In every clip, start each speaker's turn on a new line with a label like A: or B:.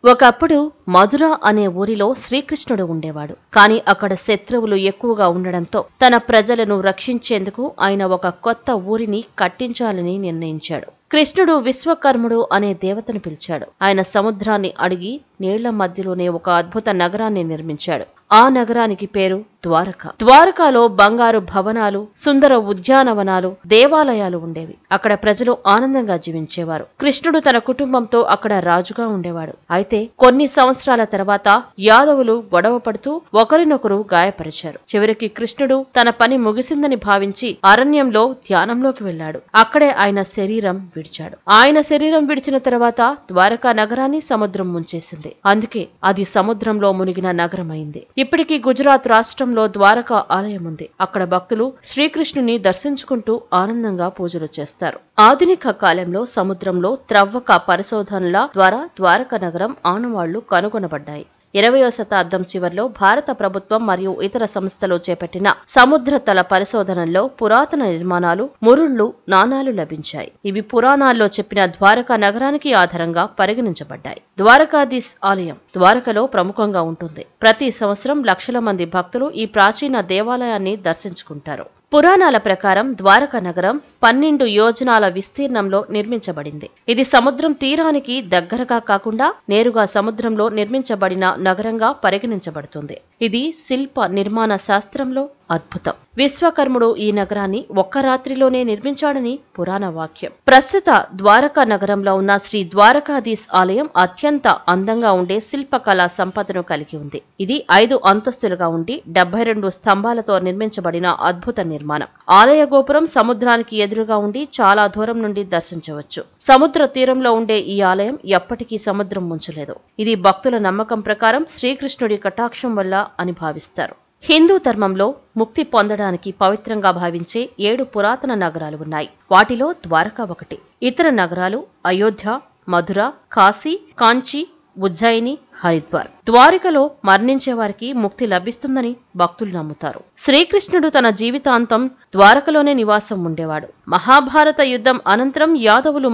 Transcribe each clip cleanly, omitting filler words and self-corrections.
A: ఒకప్పుడు మధుర అనే ఊరిలో శ్రీకృష్ణుడు ఉండేవాడు. కాని అక్కడ శత్రువులు ఎక్కువగా ఉండడంతో తన ప్రజలను రక్షించేందుకు ఆయన ఒక కొత్త ఊరిని కట్టించాలని నిర్ణయించాడు. కృష్ణుడు విశ్వకర్ముడు అనే దేవతను పిలిచాడు. ఆయన సముద్రాన్ని అడిగి నీళ్ల మధ్యలోనే ఒక అద్భుత నగరాన్ని నిర్మించాడు. ఆ నగరానికి పేరు ద్వారక. ద్వారకాలో బంగారు భవనాలు, సుందర ఉద్యానవనాలు, దేవాలయాలు ఉండేవి. అక్కడ ప్రజలు ఆనందంగా జీవించేవారు. కృష్ణుడు తన కుటుంబంతో అక్కడ రాజుగా ఉండేవాడు. అయితే కొన్ని సంవత్సరాల తర్వాత యాదవులు గొడవ పడుతూ ఒకరినొకరు గాయపరిచారు. చివరికి కృష్ణుడు తన పని ముగిసిందని భావించి అరణ్యంలో ధ్యానంలోకి వెళ్లాడు. అక్కడే ఆయన శరీరం విడిచాడు. ఆయన శరీరం విడిచిన తర్వాత ద్వారకా నగరాన్ని సముద్రం ముంచేసింది. అందుకే అది సముద్రంలో మునిగిన నగరమైంది. ఇప్పటికీ గుజరాత్ రాష్ట్రంలో ద్వారకా ఆలయం ఉంది. అక్కడ భక్తులు శ్రీకృష్ణుని దర్శించుకుంటూ ఆనందంగా పూజలు చేస్తారు. ఆధునిక కాలంలో సముద్రంలో త్రవ్వక పరిశోధనల ద్వారా ద్వారకా నగరం ఆనవాళ్లు కనుగొనబడ్డాయి. 20వ శతాబ్దం చివర్లో భారత ప్రభుత్వం మరియు ఇతర సంస్థలు చేపట్టిన సముద్ర తల పరిశోధనల్లో పురాతన నిర్మాణాలు, మురుళ్లు, నాణాలు లభించాయి. ఇవి పురాణాల్లో చెప్పిన ద్వారకా నగరానికి ఆధారంగా పరిగణించబడ్డాయి. ద్వారకాధీశ్ ఆలయం ద్వారకలో ప్రముఖంగా ఉంటుంది. ప్రతి సంవత్సరం లక్షల మంది భక్తులు ఈ ప్రాచీన దేవాలయాన్ని దర్శించుకుంటారు. పురాణాల ప్రకారం ద్వారకా నగరం 12 యోజనాల విస్తీర్ణంలో నిర్మించబడింది. ఇది సముద్రం తీరానికి దగ్గరగా కాకుండా నేరుగా సముద్రంలో నిర్మించబడిన నగరంగా పరిగణించబడుతుంది. ఇది శిల్ప నిర్మాణ శాస్త్రంలో అద్భుతం. విశ్వకర్ముడు ఈ నగరాన్ని ఒక్క రాత్రిలోనే నిర్మించాడని పురాణ వాక్యం. ప్రస్తుత ద్వారకా నగరంలో ఉన్న శ్రీ ద్వారకాధీశ్ ఆలయం అత్యంత అందంగా ఉండే శిల్పకళా సంపదను కలిగి ఉంది. ఇది 5 అంతస్తులుగా ఉండి 72 స్తంభాలతో నిర్మించబడిన అద్భుత నిర్మాణం. ఆలయ గోపురం సముద్రానికి ఎదురుగా ఉండి చాలా దూరం నుండి దర్శించవచ్చు. సముద్ర తీరంలో ఉండే ఈ ఆలయం ఎప్పటికీ సముద్రం ముంచలేదు. ఇది భక్తుల నమ్మకం ప్రకారం శ్రీకృష్ణుడి కటాక్షం వల్ల అని భావిస్తారు. హిందూ ధర్మంలో ముక్తి పొందడానికి పవిత్రంగా భావించే 7 పురాతన నగరాలు ఉన్నాయి. వాటిలో ద్వారకా ఒకటి. ఇతర నగరాలు అయోధ్య, మధుర, కాశీ, కాంచి, ఉజ్జయిని, హరిద్వార్. ద్వారికలో మరణించే వారికి ముక్తి లభిస్తుందని భక్తులు నమ్ముతారు. శ్రీకృష్ణుడు తన జీవితాంతం ద్వారకలోనే నివాసం ఉండేవాడు. మహాభారత యుద్ధం అనంతరం యాదవులు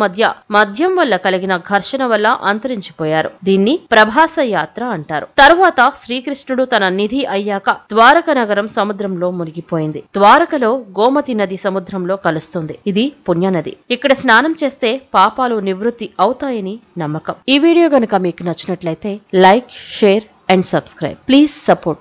A: మద్యం వల్ల కలిగిన ఘర్షణ వల్ల అంతరించిపోయారు. దీన్ని ప్రభాస యాత్ర అంటారు. తరువాత శ్రీకృష్ణుడు తన నిధి అయ్యాక ద్వారక నగరం సముద్రంలో మునిగిపోయింది. ద్వారకలో గోమతి నది సముద్రంలో కలుస్తుంది. ఇది పుణ్యనది. ఇక్కడ స్నానం చేస్తే పాపాలు నివృత్తి అవుతాయని నమ్మకం. ఈ వీడియో గనుక మీకు నచ్చినట్లయితే like, share and subscribe. Please support.